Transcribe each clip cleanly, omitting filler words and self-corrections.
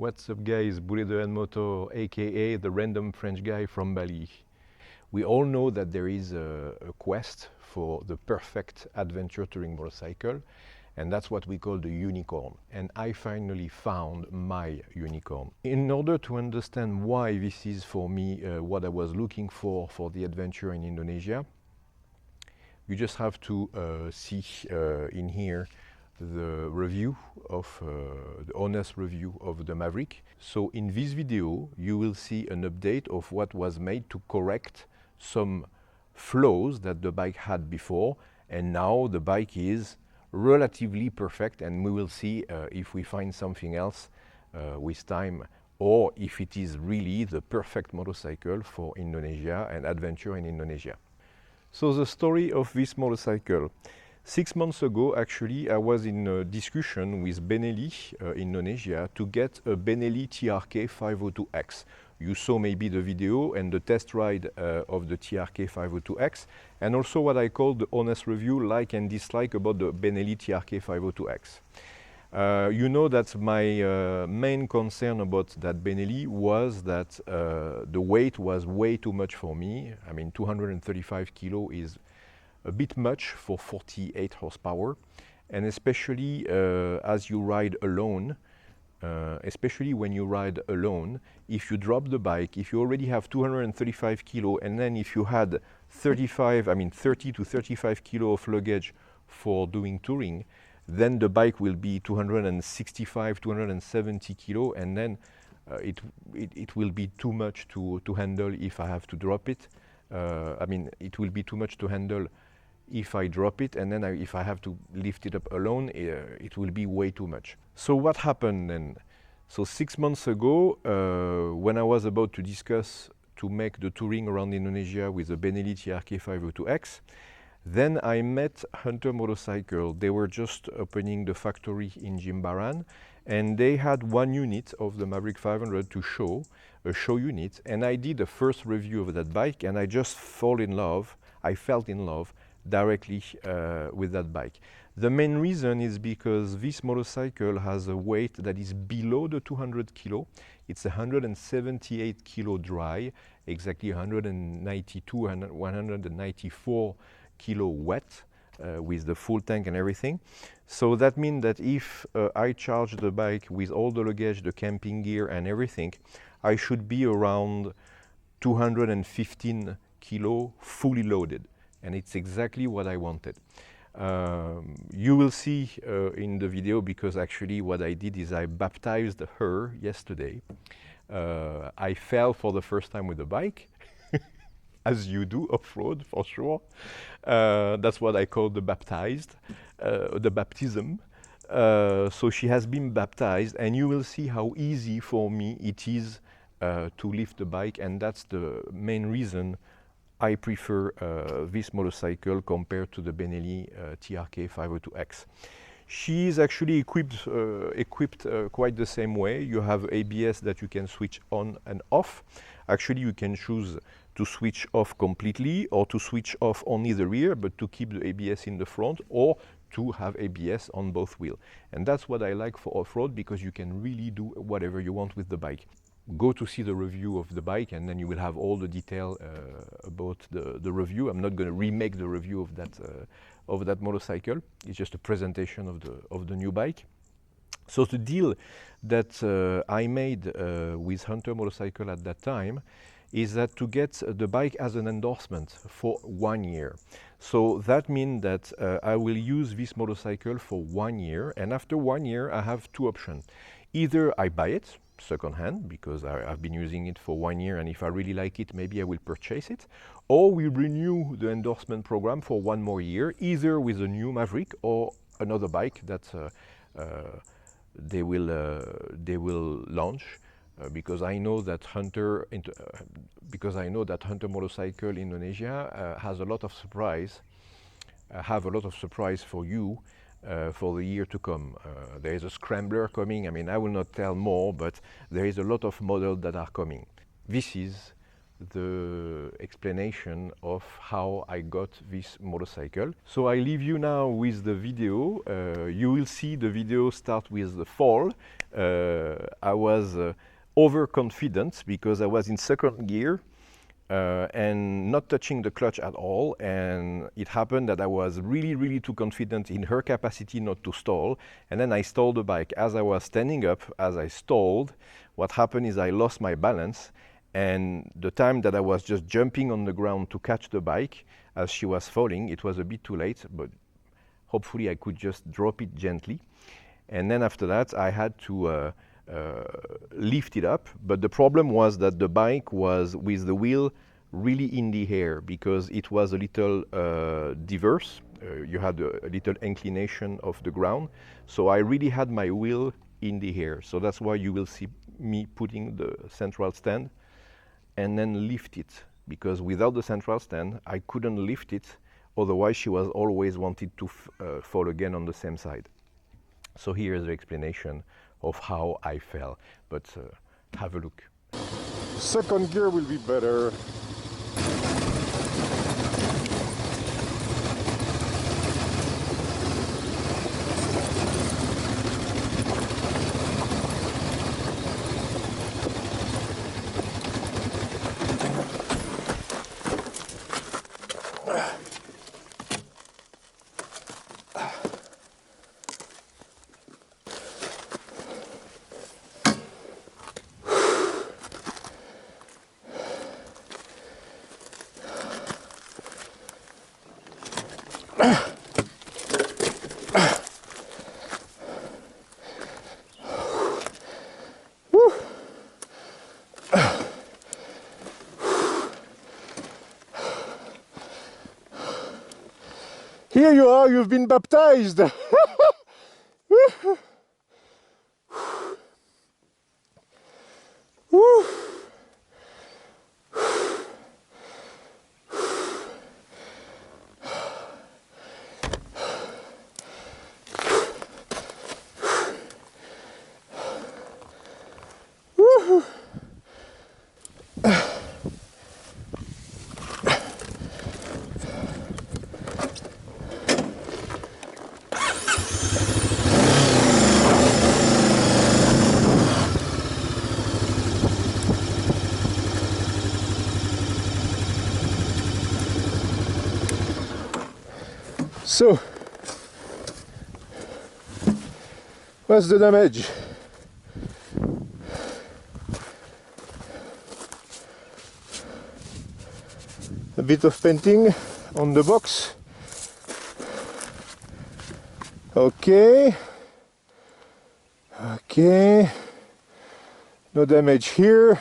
What's up guys, Bule doyan moto, aka the random French guy from Bali. We all know that there is a quest for the perfect adventure touring motorcycle, and that's what we call the unicorn. And I finally found my unicorn. In order to understand why this is for me what I was looking for the adventure in Indonesia, you just have to see in here the review of the honest review of the Maverick. So in this video you will see an update of what was made to correct some flaws that the bike had before, and now the bike is relatively perfect, and we will see if we find something else with time, or if it is really the perfect motorcycle for Indonesia and adventure in Indonesia. So the story of this motorcycle. 6 months ago, actually, I was in a discussion with Benelli Indonesia to get a Benelli TRK 502X. You saw maybe the video and the test ride of the TRK 502X, and also what I call the honest review, like and dislike about the Benelli TRK 502X. You know that my main concern about that Benelli was that the weight was way too much for me. I mean, 235 kilo is a bit much for 48 horsepower, and especially as you ride alone, especially when you ride alone, if you drop the bike, if you already have 235 kilo, and then if you had 30 to 35 kilo of luggage for doing touring, then the bike will be 265, 270 kilo, and then it will be too much to handle if I have to drop it. It will be too much to handle if I drop it, and then if I have to lift it up alone, it will be way too much. So what happened then? So 6 months ago, when I was about to discuss to make the touring around Indonesia with the Benelli TRK 502X, then I met Hunter Motorcycle. They were just opening the factory in Jimbaran, and they had one unit of the Maverick 500 to show, a show unit, and I did a first review of that bike, and I just fell in love directly with that bike. The main reason is because this motorcycle has a weight that is below the 200 kilo. It's 178 kilo dry, exactly 192 and 194 kilo wet, with the full tank and everything. So that means that if I charge the bike with all the luggage, the camping gear and everything, I should be around 215 kilo fully loaded. And it's exactly what I wanted. You will see in the video, because actually what I did is I baptized her yesterday. I fell for the first time with the bike, as you do off-road for sure. That's what I call the baptized, the baptism. So she has been baptized, and you will see how easy for me it is to lift the bike, and that's the main reason I prefer this motorcycle compared to the Benelli TRK 502X. She is actually equipped quite the same way. You have ABS that you can switch on and off. Actually, you can choose to switch off completely, or to switch off only the rear, but to keep the ABS in the front, or to have ABS on both wheels. And that's what I like for off-road, because you can really do whatever you want with the bike. Go to see the review of the bike, and then you will have all the detail about the review. I'm not going to remake the review of that motorcycle. It's just a presentation of the new bike. So the deal that I made with Hunter Motorcycle at that time is that to get the bike as an endorsement for 1 year. So that means that I will use this motorcycle for 1 year, and after 1 year I have two options. Either I buy it second-hand, because I've been using it for 1 year, and if I really like it, maybe I will purchase it, or we renew the endorsement program for 1 more year, either with a new Maverick or another bike that they will launch, because I know that Hunter Motorcycle Indonesia has a lot of surprise, for you. For the year to come. There is a scrambler coming. I mean, I will not tell more, but there is a lot of models that are coming. This is the explanation of how I got this motorcycle. So I leave you now with the video. You will see the video start with the fall. I was overconfident because I was in second gear and not touching the clutch at all, and it happened that I was really too confident in her capacity not to stall, and then I stalled the bike. As I was standing up, as I stalled, what happened is I lost my balance, and the time that I was just jumping on the ground to catch the bike as she was falling, it was a bit too late, but hopefully I could just drop it gently. And then after that I had to lift it up, but the problem was that the bike was with the wheel really in the air because it was a little diverse. You had a little inclination of the ground, so I really had my wheel in the air. So that's why you will see me putting the central stand and then lift it, because without the central stand I couldn't lift it, otherwise she was always wanted to fall again on the same side. So here is the explanation of how I fell, but have a look. Second gear will be better. Here you are, you've been baptized. So, what's the damage? A bit of painting on the box. Okay. Okay. No damage here.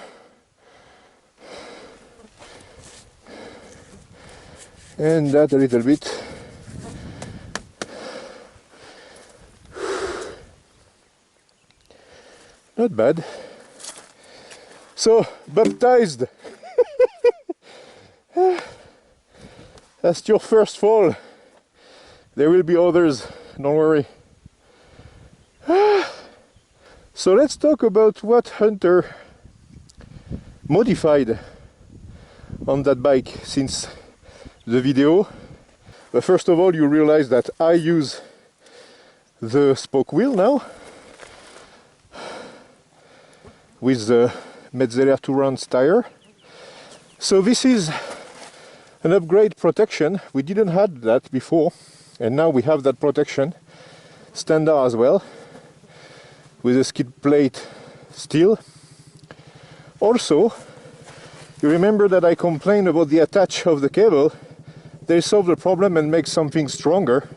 And that a little bit. Not bad. So, baptized. That's your first fall. There will be others, don't worry. So let's talk about what Hunter modified on that bike since the video. But first of all, you realize that I use the spoke wheel now with the Metzeler 2 rounds tire. So this is an upgrade protection. We didn't have that before, and now we have that protection standard as well, with a skid plate steel. Also, you remember that I complained about the attach of the cable. They solved the problem and make something stronger.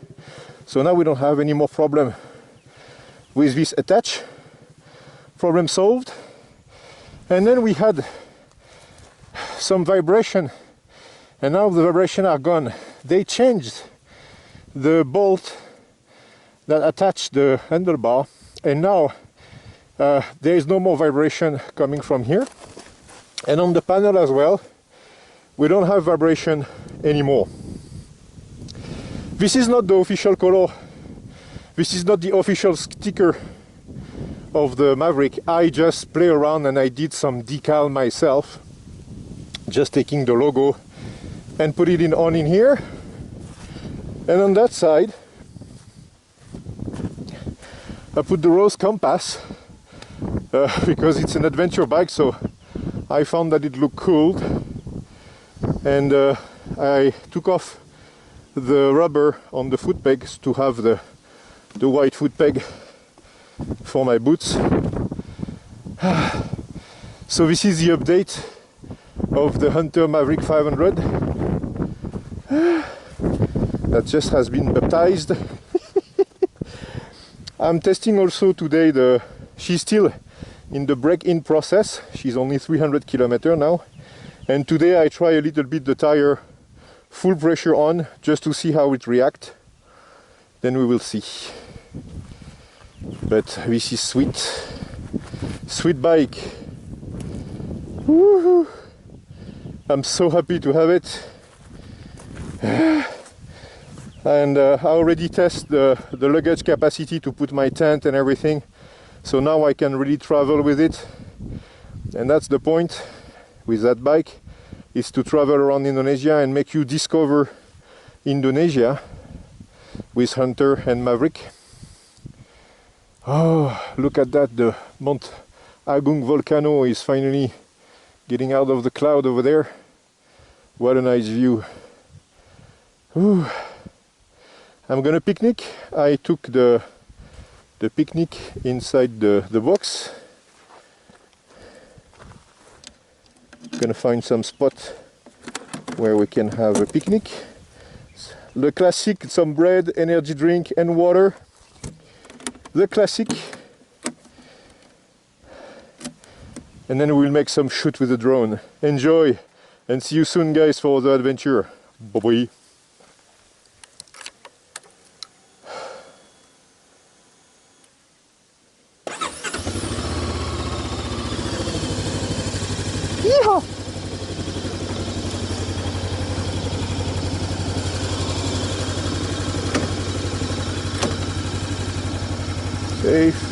So now we don't have any more problem with this attach. Problem solved. And then we had some vibration, and now the vibration are gone. They changed the bolt that attached the handlebar, and now there is no more vibration coming from here. And on the panel as well, we don't have vibration anymore. This is not the official color. This is not the official sticker of the Maverick. I just play around and I did some decal myself. just taking the logo and put it on in here. And on that side I put the Rose compass because it's an adventure bike, so I found that it looked cool, and I took off the rubber on the foot pegs to have the white foot peg for my boots. So this is the update of the Hunter Maverick 500 that just has been baptized. I'm testing also today she's still in the break-in process. She's only 300 kilometers now, and today I try a little bit the tire full pressure on just to see how it reacts. Then we will see. But this is sweet bike. Woohoo! I'm so happy to have it. And I already tested the luggage capacity to put my tent and everything, so now I can really travel with it. And that's the point with that bike, is to travel around Indonesia and make you discover Indonesia with Hunter and Maverick. Oh, look at that, the Mount Agung volcano is finally getting out of the cloud over there. What a nice view. Ooh. I'm gonna picnic. I took the picnic inside the box. Gonna find some spot where we can have a picnic. The classic, some bread, energy drink and water. The classic. And then we'll make some shoot with the drone. Enjoy, and see you soon guys for the adventure. Bye bye. Yeehaw! Safe.